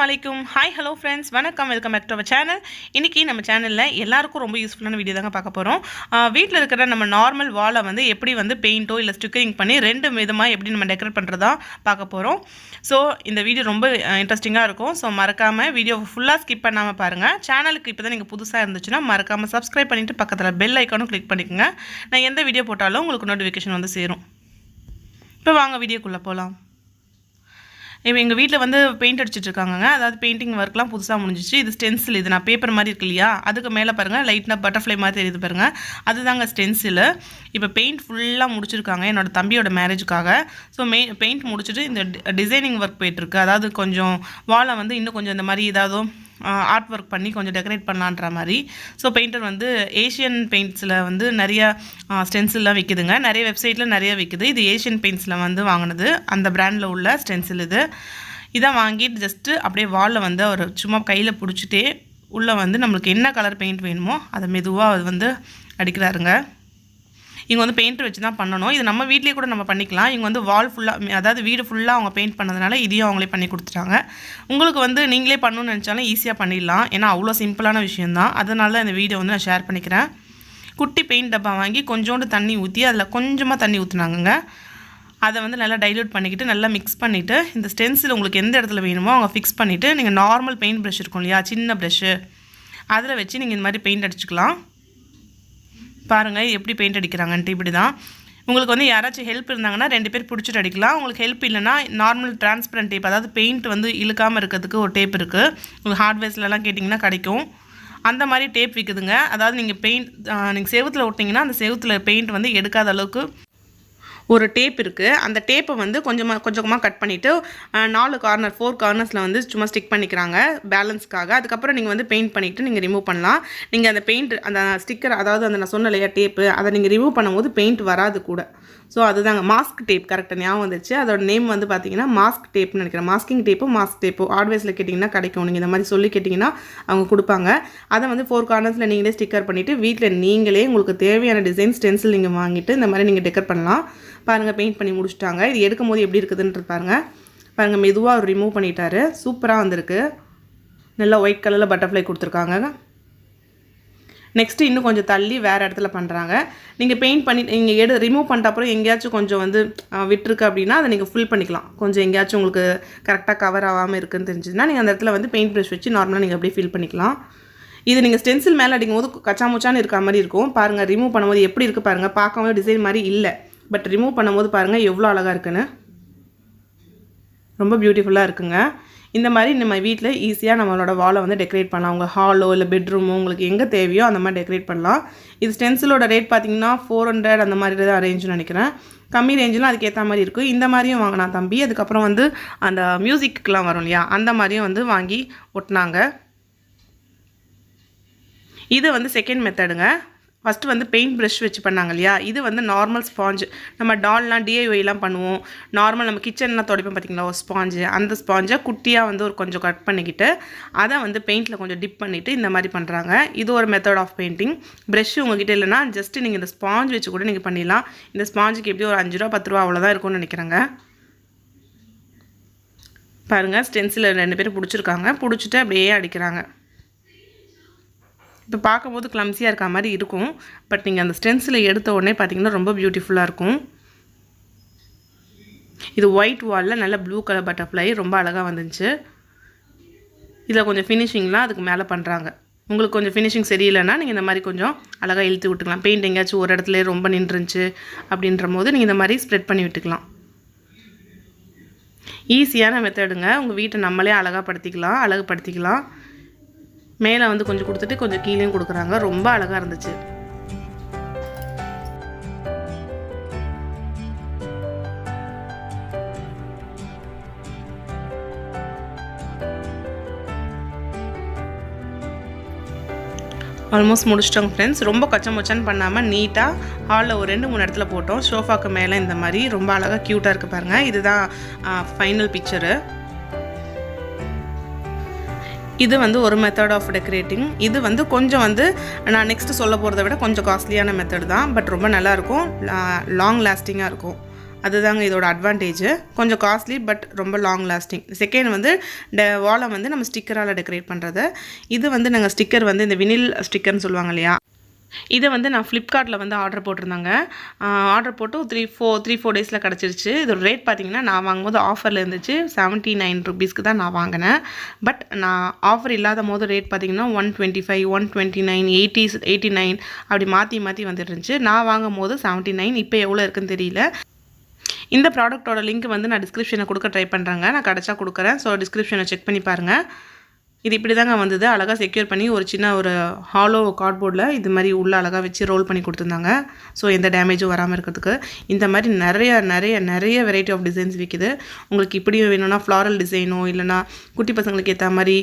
Assalamualaikum. Hi, hello friends. வணக்கம், welcome back to our channel. இன்னைக்கு நம்ம சேனல்ல எல்லாருக்கும் ரொம்ப யூஸ்ஃபுல்லான வீடியோ தாங்க பார்க்க போறோம். வீட்ல இருக்கிற நம்ம நார்மல் வாலை வந்து எப்படி வந்து பெயிண்டோ இல்ல ஸ்டிக்கரிங் பண்ணி ரெண்டு விதமா எப்படி நம்ம டெக்கரேட் பண்றதா பார்க்க போறோம். சோ இந்த வீடியோ ரொம்ப இன்ட்ரஸ்டிங்கா இருக்கும். சோ மறக்காம வீடியோ ஃபுல்லா ஸ்கிப் பண்ணாம பாருங்க. சேனலுக்கு இப்போதான் நீங்க புதுசா இருந்துச்சுனா மறக்காம Subscribe பண்ணிட்டு பக்கத்துல பெல் ஐகானும் கிளிக் பண்ணிக்கங்க. நான் எந்த வீடியோ போட்டாலும் உங்களுக்கு நோட்டிஃபிகேஷன் வந்து சேரும். இப்போ வாங்க வீடியோக்குள்ள போலாம். இப்போ எங்கள் வீட்டில் வந்து பெயிண்ட் அடிச்சிட்டு இருக்காங்க. அதாவது பெயிண்டிங் ஒர்க்லாம் புதுசாக முடிஞ்சிச்சு. இது ஸ்டென்சில். இது நான் பேப்பர் மாதிரி இருக்கு இல்லையா, அதுக்கு மேலே பாருங்கள் லைட்டாக பட்டர்ஃப்ளை மாதிரி தெரியுது பாருங்கள், அதுதாங்க ஸ்டென்சில். இப்போ பெயிண்ட் ஃபுல்லாக முடிச்சிருக்காங்க என்னோடய தம்பியோட மேரேஜுக்காக. ஸோ பெயிண்ட் முடிச்சுட்டு இந்த டிசைனிங் ஒர்க் போயிட்டுருக்கு. அதாவது கொஞ்சம் வாலை வந்து இன்னும் கொஞ்சம் இந்த மாதிரி ஏதாவது ஆர்ட் ஒர்க் பண்ணி கொஞ்சம் டெக்கரேட் பண்ணலான்ற மாதிரி. ஸோ பெயிண்டர் வந்து ஏஷியன் பெயிண்ட்ஸில் வந்து நிறையா ஸ்டென்சில்லாம் விற்கிதுங்க. நிறைய வெப்சைட்டில் நிறைய விற்கிது. இது ஏஷியன் பெயிண்ட்ஸில் வந்து வாங்கினது, அந்த பிராண்டில் உள்ள ஸ்டென்சில். இதான் வாங்கிட்டு ஜஸ்ட்டு அப்படியே வாலில் வந்து அவர் சும்மா கையில் பிடிச்சிட்டே உள்ளே வந்து நம்மளுக்கு என்ன கலர் பெயிண்ட் வேணுமோ அதை மெதுவாக அது வந்து அடிக்கிறாருங்க. இங்கே வந்து பெயிண்ட் வச்சு தான் பண்ணணும். இது நம்ம வீட்லேயே கூட நம்ம பண்ணிக்கலாம். இங்கே வந்து வால் ஃபுல்லாக, அதாவது வீடு ஃபுல்லாக அவங்க பெயிண்ட் பண்ணதுனால இதையும் அவங்களே பண்ணி கொடுத்துட்டாங்க. உங்களுக்கு வந்து நீங்களே பண்ணணும்னு நினச்சாலும் ஈஸியாக பண்ணிடலாம். ஏன்னா அவ்வளோ சிம்பிளான விஷயந்தான். அதனால தான் இந்த வீடியோ வந்து நான் ஷேர் பண்ணிக்கிறேன். குட்டி பெயிண்ட் டப்பா வாங்கி கொஞ்சோண்டு தண்ணி ஊற்றி அதில் கொஞ்சமாக தண்ணி ஊற்றுனாங்க. அதை வந்து நல்லா டைல்யூட் பண்ணிக்கிட்டு நல்லா மிக்ஸ் பண்ணிவிட்டு இந்த ஸ்டென்சில் உங்களுக்கு எந்த இடத்துல வேணுமோ அவங்க ஃபிக்ஸ் பண்ணிவிட்டு நீங்கள் நார்மல் பெயிண்ட் ப்ரஷ் இருக்கும் இல்லையா, சின்ன ப்ரஷ்ஷு, அதில் வச்சு நீங்கள் இந்த மாதிரி பெயிண்ட் அடிச்சுக்கலாம். பாருங்கள் எப்படி பெயிண்ட் அடிக்கிறாங்கன்ட்டு. இப்படி தான். உங்களுக்கு வந்து யாராச்சும் ஹெல்ப் இருந்தாங்கன்னா 2 பேர் பிடிச்சிட்டு அடிக்கலாம். உங்களுக்கு ஹெல்ப் இல்லைனா நார்மல் டிரான்ஸ்பரண்ட் டேப், அதாவது பெயிண்ட் வந்து இழுக்காமல் இருக்கிறதுக்கு ஒரு டேப் இருக்குது. உங்களுக்கு ஹார்ட்வேர்ஸ்லலாம் கேட்டிங்கன்னா கிடைக்கும். அந்த மாதிரி டேப் விற்குதுங்க. அதாவது நீங்கள் பெயிண்ட் நீங்கள் செவுத்தில் ஒட்டிங்கன்னா அந்த செவுத்தில் பெயிண்ட் வந்து எடுக்காத அளவுக்கு ஒரு டேப் இருக்குது. அந்த டேப்பை வந்து கொஞ்சமாக கட் பண்ணிவிட்டு 4 கார்னர்ஸில் வந்து சும்மா ஸ்டிக் பண்ணிக்கிறாங்க பேலன்ஸ்க்காக. அதுக்கப்புறம் நீங்கள் வந்து பெயிண்ட் பண்ணிவிட்டு நீங்கள் ரிமூவ் பண்ணலாம். நீங்கள் அந்த பெயிண்ட் அந்த ஸ்டிக்கர், அதாவது அந்த நான் சொன்ன இல்லையா டேப்பு, அதை நீங்கள் ரிமூவ் பண்ணும்போது பெயிண்ட் வராது கூட. ஸோ அதுதாங்க மாஸ்க் டேப். கரெக்டாக ஞாபகம் வந்துச்சு. அதோட நேம் வந்து பார்த்தீங்கன்னா மாஸ்க் டேப்னு நினைக்கிறேன். மாஸ்கிங் டேப்பு, மாஸ்க் டேப்பு ஆர்ட்வேஸில் கேட்டிங்கன்னா கிடைக்கும். நீங்கள் இந்த மாதிரி சொல்லி கேட்டிங்கன்னா அவங்க கொடுப்பாங்க. அதை வந்து 4 கார்னர்ஸில் நீங்களே ஸ்டிக்கர் பண்ணிவிட்டு வீட்டில் நீங்களே உங்களுக்கு தேவையான டிசைன் ஸ்டென்சில் நீங்கள் வாங்கிட்டு இந்த மாதிரி நீங்கள் டெக்கர் பண்ணலாம். பாருங்கள் பெயிண்ட் பண்ணி முடிச்சிட்டாங்க. இது எடுக்கும் போது எப்படி இருக்குதுன்றது பாருங்கள் மெதுவாக அவர் ரிமூவ் பண்ணிட்டாரு. சூப்பராக வந்திருக்கு. நல்லா ஒயிட் கலரில் பட்டர்ஃப்ளை கொடுத்துருக்காங்க. நெக்ஸ்ட்டு இன்னும் கொஞ்சம் தள்ளி வேறு இடத்துல பண்ணுறாங்க. நீங்கள் பெயிண்ட் பண்ணி நீங்கள் ரிமூவ் பண்ணிட்ட அப்புறம் எங்கேயாச்சும் கொஞ்சம் வந்து விட்டுருக்கு அப்படின்னா அதை நீங்கள் ஃபில் பண்ணிக்கலாம். கொஞ்சம் எங்கேயாச்சும் உங்களுக்கு கரெக்டாக கவர் ஆகாமல் இருக்குதுன்னு தெரிஞ்சுதுன்னா நீங்கள் அந்த இடத்துல வந்து பெயிண்ட் ப்ரஷ் வச்சு நார்மலாக நீங்கள் அப்படியே ஃபில் பண்ணிக்கலாம். இது நீங்கள் ஸ்டென்சில் மேலே அடிக்கும் போது கச்சாமுச்சான்னு இருக்க மாதிரி இருக்கும். பாருங்கள் ரிமூவ் பண்ணும்போது எப்படி இருக்குது பாருங்கள். பார்க்கும்போது டிசைன் மாதிரி இல்லை, பட் ரிமூவ் பண்ணும்போது பாருங்கள் எவ்வளோ அழகாக இருக்குன்னு. ரொம்ப பியூட்டிஃபுல்லாக இருக்குங்க. இந்த மாதிரி நம்ம வீட்டில் ஈஸியாக நம்மளோட வாலை வந்து டெக்கரேட் பண்ணலாம். உங்கள் ஹாலோ இல்லை பெட்ரூமோ உங்களுக்கு எங்கே தேவையோ அந்த மாதிரி டெக்கரேட் பண்ணலாம். இது ஸ்டென்சிலோட ரேட் பார்த்தீங்கன்னா 400 அந்த மாதிரி தான் ரேஞ்சுன்னு நினைக்கிறேன். கம்மி ரேஞ்செலாம் அதுக்கேற்ற மாதிரி இருக்கும். இந்த மாதிரியும் வாங்கினா தம்பி. அதுக்கப்புறம் வந்து அந்த மியூசிக்கெலாம் வரும் இல்லையா, அந்த மாதிரியும் வந்து வாங்கி ஒட்டினாங்க. இது வந்து செகண்ட் மெத்தடுங்க. ஃபஸ்ட்டு வந்து பெயிண்ட் ப்ரஷ் வச்சு பண்ணாங்க இல்லையா, இது வந்து நார்மல் ஸ்பாஞ்சு. நம்ம டால்லாம் டிஐஒய்லாம் பண்ணுவோம். நார்மல் நம்ம கிச்சன்லாம் துடைப்போம் பார்த்திங்களா, ஒரு ஸ்பாஞ்சு. அந்த ஸ்பாஞ்சை குட்டியாக வந்து ஒரு கொஞ்சம் கட் பண்ணிக்கிட்டு அதை வந்து பெயிண்டில் கொஞ்சம் டிப் பண்ணிவிட்டு இந்த மாதிரி பண்ணுறாங்க. இது ஒரு மெத்தட் ஆஃப் பெயிண்டிங். ப்ரஷ் உங்ககிட்ட இல்லைனா ஜஸ்ட்டு நீங்கள் இந்த ஸ்பாஞ்ச் வச்சு கூட நீங்கள் பண்ணிடலாம். இந்த ஸ்பாஞ்சுக்கு எப்படி ஒரு 5 ரூபா 10 ரூபா அவ்வளோதான் இருக்கும்னு நினைக்கிறேங்க. பாருங்கள் ஸ்டென்சில் 2 பேர் பிடிச்சிருக்காங்க. பிடிச்சிட்டு அப்படியே அடிக்கிறாங்க. இப்போ பார்க்கும்போது கிளம்ஸியாக இருக்க மாதிரி இருக்கும், பட் நீங்கள் அந்த ஸ்டென்சில் எடுத்த உடனே பார்த்தீங்கன்னா ரொம்ப பியூட்டிஃபுல்லாக இருக்கும். இது ஒயிட் வாலில் நல்ல ப்ளூ கலர் பட்டர்ஃப்ளை ரொம்ப அழகாக வந்துச்சு. இதில் கொஞ்சம் ஃபினிஷிங்லாம் அதுக்கு மேலே பண்ணுறாங்க. உங்களுக்கு கொஞ்சம் ஃபினிஷிங் சரியில்லைன்னா நீங்கள் இந்த மாதிரி கொஞ்சம் அழகாக இழுத்து விட்டுக்கலாம். பெயிண்ட் எங்கேயாச்சும் ஒரு இடத்துல ரொம்ப நின்றுச்சு அப்படின்ற போது நீங்கள் இந்த மாதிரி ஸ்ப்ரெட் பண்ணி விட்டுக்கலாம். ஈஸியான மெத்தடுங்க. உங்கள் வீட்டை நம்மளே அழகுபடுத்திக்கலாம். மேலே வந்து கொஞ்சம் கொடுத்துட்டு கொஞ்சம் கீழேயும் கொடுக்குறாங்க. ரொம்ப அழகாக இருந்துச்சு. ஆல்மோஸ்ட் முடிச்சிட்டோங்க ஃப்ரெண்ட்ஸ். ரொம்ப கச்சமொச்சன்னு பண்ணாமல் நீட்டாக ஹாலில் ஒரு 2-3 இடத்துல போட்டோம். சோஃபாக்கு மேலே இந்த மாதிரி ரொம்ப அழகாக க்யூட்டாக இருக்குது பாருங்கள். இதுதான் ஃபைனல் பிக்சரு. இது வந்து ஒரு மெத்தட் ஆஃப் டெக்கரேட்டிங். இது வந்து கொஞ்சம் வந்து நான் நெக்ஸ்ட்டு சொல்ல போகிறத விட கொஞ்சம் காஸ்ட்லியான மெத்தட் தான், பட் ரொம்ப நல்லாயிருக்கும், லாங் லாஸ்டிங்காக இருக்கும். அதுதாங்க இதோட அட்வான்டேஜ். கொஞ்சம் காஸ்ட்லி பட் ரொம்ப லாங் லாஸ்டிங். செகண்ட் வந்து வாலை வந்து நம்ம ஸ்டிக்கரால் டெக்கரேட் பண்ணுறது. இது வந்து நாங்கள் ஸ்டிக்கர் வந்து இந்த வினில் ஸ்டிக்கர்னு சொல்லுவாங்க இல்லையா, இதை வந்து நான் ஃப்ளிப்கார்ட்டில் வந்து ஆர்டர் போட்டிருந்தாங்க. ஆர்டர் போட்டு 3-4 டேஸில் கிடச்சிருச்சு. இதோட ரேட் பார்த்திங்கன்னா நான் வாங்கும்போது ஆஃபரில் இருந்துச்சு. 79 ருபீஸ்க்கு தான் நான் வாங்கினேன். பட் நான் ஆஃபர் இல்லாத போது ரேட் பார்த்திங்கன்னா 125, 129, 80, 89 அப்படி மாற்றி மாற்றி வந்துருந்துச்சு. நான் வாங்கும் போது 79. இப்போ எவ்வளோ இருக்குன்னு தெரியல. இந்த ப்ராடக்ட்டோட லிங்க் வந்து நான் டிஸ்கிரிப்ஷனில் கொடுக்க ட்ரை பண்ணுறேங்க. நான் கிடச்சா கொடுக்குறேன். ஸோ டிஸ்கிரிப்ஷனை செக் பண்ணி பாருங்கள். இது இப்படி தாங்க வந்தது. அழகாக செக்யூர் பண்ணி ஒரு சின்ன ஒரு ஹாலோ கார்ட்போர்டில் இது மாதிரி உள்ள அழகாக வச்சு ரோல் பண்ணி கொடுத்துருந்தாங்க. ஸோ எந்த டேமேஜும் வராமல் இருக்கிறதுக்கு. இந்த மாதிரி நிறைய வெரைட்டி ஆஃப் டிசைன்ஸ் விற்கிது. உங்களுக்கு இப்படியும் வேணும்னா ஃப்ளாரல் டிசைனோ இல்லைனா குட்டி பசங்களுக்கு ஏற்ற மாதிரி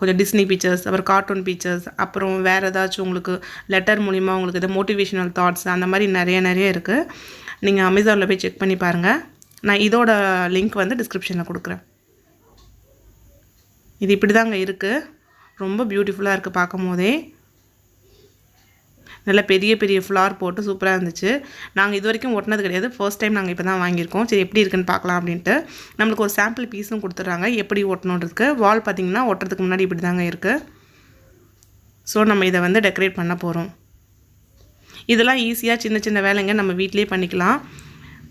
கொஞ்சம் டிஸ்னி பிக்சர்ஸ், அப்புறம் கார்ட்டூன் பிக்சர்ஸ், அப்புறம் வேறு ஏதாச்சும் உங்களுக்கு லெட்டர் மூலிமா உங்களுக்கு எதாவது மோட்டிவேஷனல் தாட்ஸ் அந்த மாதிரி நிறைய இருக்குது. நீங்கள் அமேசானில் போய் செக் பண்ணி பாருங்கள். நான் இதோட லிங்க் வந்து டிஸ்கிரிப்ஷனில் கொடுக்குறேன். இது இப்படி தாங்க இருக்குது. ரொம்ப பியூட்டிஃபுல்லாக இருக்குது பார்க்கும் போதே. நல்லா பெரிய ஃப்ளார் போட்டு சூப்பராக இருந்துச்சு. நாங்கள் இது வரைக்கும் ஒட்டினது கிடையாது. ஃபர்ஸ்ட் டைம் நாங்கள் இப்போ தான் வாங்கியிருக்கோம். சரி எப்படி இருக்குன்னு பார்க்கலாம் அப்படின்ட்டு நம்மளுக்கு ஒரு சாம்பிள் பீஸும் கொடுத்துட்றாங்க எப்படி ஒட்டணுன்றதுக்கு. வால் பார்த்திங்கன்னா ஒட்டுறதுக்கு முன்னாடி இப்படி தாங்க இருக்குது. ஸோ நம்ம இதை வந்து டெக்கரேட் பண்ண போகிறோம். இதெல்லாம் ஈஸியாக சின்ன வேலைங்க நம்ம வீட்டிலே பண்ணிக்கலாம்.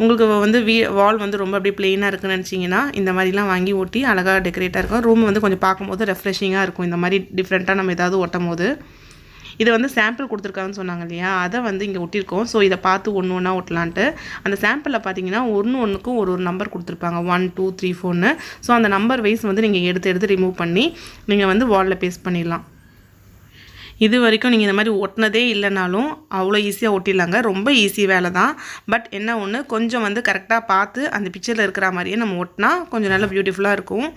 உங்களுக்கு வந்து வால் வந்து ரொம்ப அப்படியே ப்ளெயினாக இருக்குன்னு நினச்சிங்கன்னா இந்த மாதிரிலாம் வாங்கி ஒட்டி அழகாக டெக்கரேட்டாக இருக்கும். ரூம் வந்து கொஞ்சம் பார்க்கும்போது ரெஃப்ரெஷிங்காக இருக்கும் இந்த மாதிரி டிஃப்ரெண்ட்டாக நம்ம ஏதாவது ஒட்டும் போது. இது வந்து சாம்பிள் கொடுத்துருக்காங்கன்னு சொன்னாங்க இல்லையா, அதை வந்து இங்கே ஒட்டியிருக்கோம். ஸோ இதை பார்த்து ஒன்றா ஒட்டலான்ட்டு. அந்த சாம்பிளில் பார்த்தீங்கன்னா ஒன்றுக்கும் ஒரு நம்பர் கொடுத்துருப்பாங்க, 1, 2, 3, 4. ஸோ அந்த நம்பர் வைஸ் வந்து நீங்கள் எடுத்து ரிமூவ் பண்ணி நீங்கள் வந்து வாலில் பேஸ்ட் பண்ணிடலாம். இது வரைக்கும் நீங்கள் இந்த மாதிரி ஒட்டினதே இல்லைனாலும் அவ்வளோ ஈஸியாக ஒட்டிடலாங்க. ரொம்ப ஈஸி வேலை தான். பட் என்ன ஒன்று, கொஞ்சம் வந்து கரெக்டாக பார்த்து அந்த பிக்சரில் இருக்கிற மாதிரியே நம்ம ஒட்டினா கொஞ்சம் நல்லா பியூட்டிஃபுல்லாக இருக்கும்.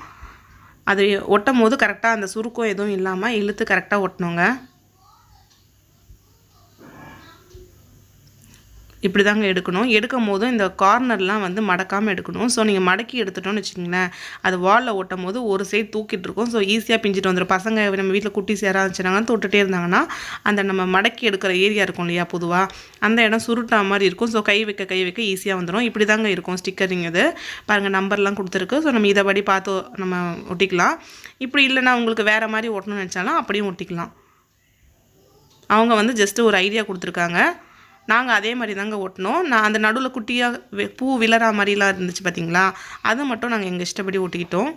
அது ஒட்டும் போது கரெக்டாக அந்த சுருக்கம் எதுவும் இல்லாமல் இழுத்து கரெக்டாக ஒட்டணுங்க. இப்படி தாங்க எடுக்கணும். எடுக்கும் போதும் இந்த கார்னர்லாம் வந்து மடக்காமல் எடுக்கணும். ஸோ நீங்கள் மடக்கி எடுத்துட்டோன்னு வச்சுக்கோங்களேன், அது வாலில் ஒட்டும் போது ஒரு சைடு தூக்கிட்டு இருக்கும். ஸோ ஈஸியாக பிஞ்சிட்டு வந்துடும். பசங்க நம்ம வீட்டில் குட்டிஸ் யாராவது இருந்துச்சுனாங்கன்னா தொட்டுட்டே இருந்தாங்கன்னா அந்த நம்ம மடக்கி எடுக்கிற ஏரியா இருக்கும் இல்லையா, பொதுவாக அந்த இடம் சுருட்டா மாதிரி இருக்கும். ஸோ கை வைக்க ஈஸியாக வந்துடும். இப்படி தாங்க இருக்கும் ஸ்டிக்கரிங். இது பாருங்கள், நம்பர்லாம் கொடுத்துருக்கு. ஸோ நம்ம இதை படி பார்த்து நம்ம ஒட்டிக்கலாம். இப்படி இல்லைனா உங்களுக்கு வேறு மாதிரி ஒட்டணும்னு நினச்சாலும் அப்படியும் ஒட்டிக்கலாம். அவங்க வந்து ஜஸ்ட்டு ஒரு ஐடியா கொடுத்துருக்காங்க. நாங்கள் அதே மாதிரி தாங்க ஒட்டினோம். நான் அந்த நடுவில் குட்டியாக பூ விழற மாதிரிலாம் இருந்துச்சு பார்த்தீங்களா, அதை மட்டும் நாங்கள் எங்கள் இஷ்டப்படி ஒட்டிக்கிட்டோம்.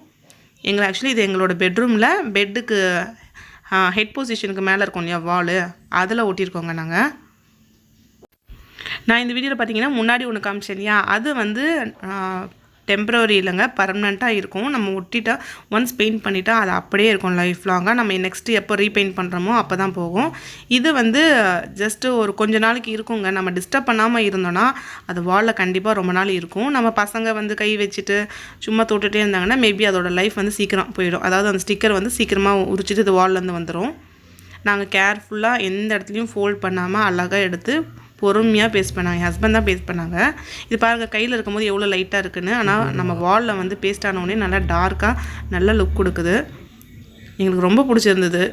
ஆக்சுவலி இது எங்களோட பெட்ரூமில் பெட்டுக்கு ஹெட் பொசிஷனுக்கு மேலே இருக்கும் இல்லையா வால், அதில் ஒட்டியிருக்கோங்க நாங்கள். நான் இந்த வீடியோவில் பார்த்தீங்கன்னா முன்னாடி ஒன்று காமிச்சேன் இல்லையா, அது வந்து டெம்ப்ரவரி இல்லைங்க, பர்மனெண்ட்டாக இருக்கும். நம்ம ஒட்டிட்டா ஒன்ஸ் பெயிண்ட் பண்ணிட்டா அது அப்படியே இருக்கும் லைஃப் லாங்காக. நம்ம நெக்ஸ்ட்டு எப்போ ரீபெயிண்ட் பண்ணுறோமோ அப்போ தான் போகும். இது வந்து ஜஸ்ட்டு ஒரு கொஞ்ச நாளைக்கு இருக்குங்க. நம்ம டிஸ்டர்ப் பண்ணாமல் இருந்தோன்னா அது வாலில் கண்டிப்பாக ரொம்ப நாள் இருக்கும். நம்ம பசங்க வந்து கை வச்சுட்டு சும்மா தொட்டுகிட்டே இருந்தாங்கன்னா மேபி அதோட லைஃப் வந்து சீக்கிரம் போயிடும். அதாவது அந்த ஸ்டிக்கர் வந்து சீக்கிரமாக உரிச்சிட்டு இது வால்லேருந்து வந்துடும். நாங்கள் கேர்ஃபுல்லாக எந்த இடத்துலையும் ஃபோல்ட் பண்ணாமல் அழகாக எடுத்து பொறுமையாக பேஸ்ட் பண்ணாங்க. என் ஹஸ்பண்ட் தான் பேஸ்ட் பண்ணாங்க. இது பாருங்கள், கையில் இருக்கும்போது எவ்வளோ லைட்டாக இருக்குன்னு. ஆனால் நம்ம வாலில் வந்து பேஸ்ட் ஆனவுடனே நல்லா டார்க்காக நல்ல லுக் கொடுக்குது. எங்களுக்கு ரொம்ப பிடிச்சிருந்தது.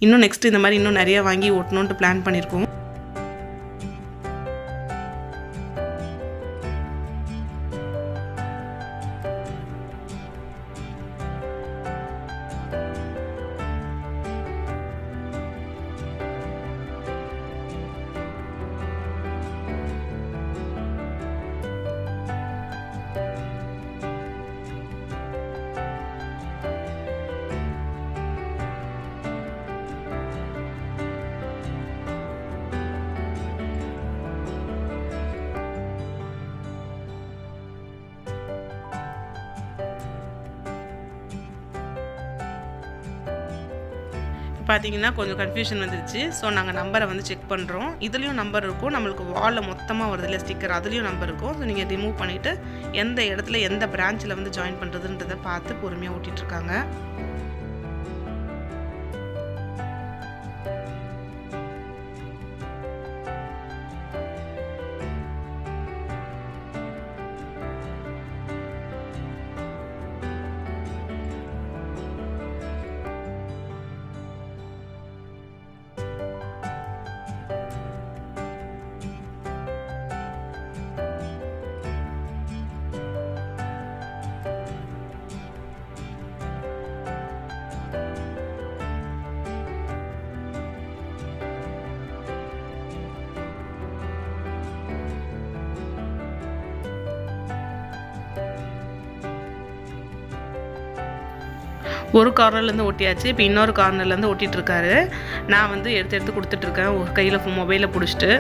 இன்னும் நெக்ஸ்ட்டு இந்த மாதிரி இன்னும் நிறையா வாங்கி ஒட்டணுன்ட்டு பிளான் பண்ணியிருக்கோம். பார்த்தீங்கன்னா கொஞ்சம் கன்ஃபியூஷன் வந்துருச்சு. ஸோ நாங்கள் நம்பரை வந்து செக் பண்ணுறோம். இதுலேயும் நம்பர் இருக்கும், நம்மளுக்கு வாலில் மொத்தமாக வருது இல்லை ஸ்டிக்கர், அதுலேயும் நம்பர் இருக்கும். ஸோ நீங்கள் ரிமூவ் பண்ணிவிட்டு எந்த இடத்துல எந்த பிரான்ச்சில் வந்து ஜாயின் பண்ணுறதுன்றதை பார்த்து பொறுமையாக ஓட்டிகிட்ருக்காங்க. ஒரு கார்னர்லேருந்து ஒட்டியாச்சு. இப்போ இன்னொரு கார்னர்லேருந்து ஒட்டிகிட்ருக்காரு. நான் வந்து எடுத்து கொடுத்துட்ருக்கேன். ஒரு கையில் மொபைலை பிடிச்சிட்டு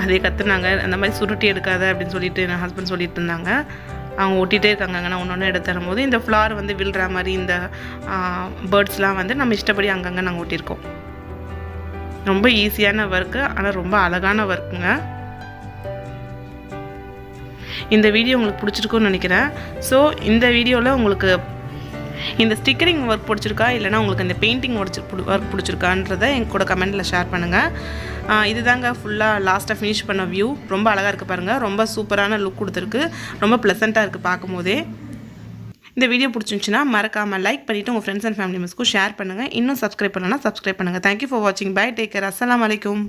அதே கற்றுனாங்க. அந்த மாதிரி சுருட்டி எடுக்காத அப்படின்னு சொல்லிட்டு என் ஹஸ்பண்ட் சொல்லிட்டு இருந்தாங்க. அவங்க ஒட்டிகிட்டே இருக்காங்க. நான் ஒன்று எடுத்து தரும்போது இந்த ஃப்ளார் வந்து விழுற மாதிரி இந்த பேர்ட்ஸ்லாம் வந்து நம்ம இஷ்டப்படி அங்கங்கே நாங்கள் ஒட்டியிருக்கோம். ரொம்ப ஈஸியான ஒர்க்கு, ஆனால் ரொம்ப அழகான ஒர்க்குங்க. இந்த வீடியோ உங்களுக்கு பிடிச்சிருக்குன்னு நினைக்கிறேன். ஸோ இந்த வீடியோவில் உங்களுக்கு இந்த ஸ்டிக்கரிங் ஒர்க் பிடிச்சிருக்கா இல்லைனா உங்களுக்கு இந்த பெயிண்டிங் ஒர்க் பிடிச்சிருக்கான்றதை என் கூட கமெண்ட்டில் ஷேர் பண்ணுங்கள். இதுதாங்க ஃபுல்லாக லாஸ்ட்டாக ஃபினிஷ் பண்ண வியூ. ரொம்ப அழகாக இருக்குது பாருங்கள். ரொம்ப சூப்பரான லுக் கொடுத்துருக்கு. ரொம்ப ப்ளசண்ட்டாக இருக்குது பார்க்கும்போதே. இந்த வீடியோ பிடிச்சிருந்துச்சுன்னா மறக்காமல் லைக் பண்ணிவிட்டு உங்கள் ஃப்ரெண்ட்ஸ் அண்ட் ஃபேமிலி மெம்பர்ஸ்க்கும் ஷேர் பண்ணுங்கள். இன்னும் சப்ஸ்கிரைப் பண்ணலன்னா சப்ஸ்கிரைப் பண்ணுங்கள். தேங்க்யூ ஃபார் வாட்சிங். Bye, take care. அஸ்ஸலாமு அலைக்கும்.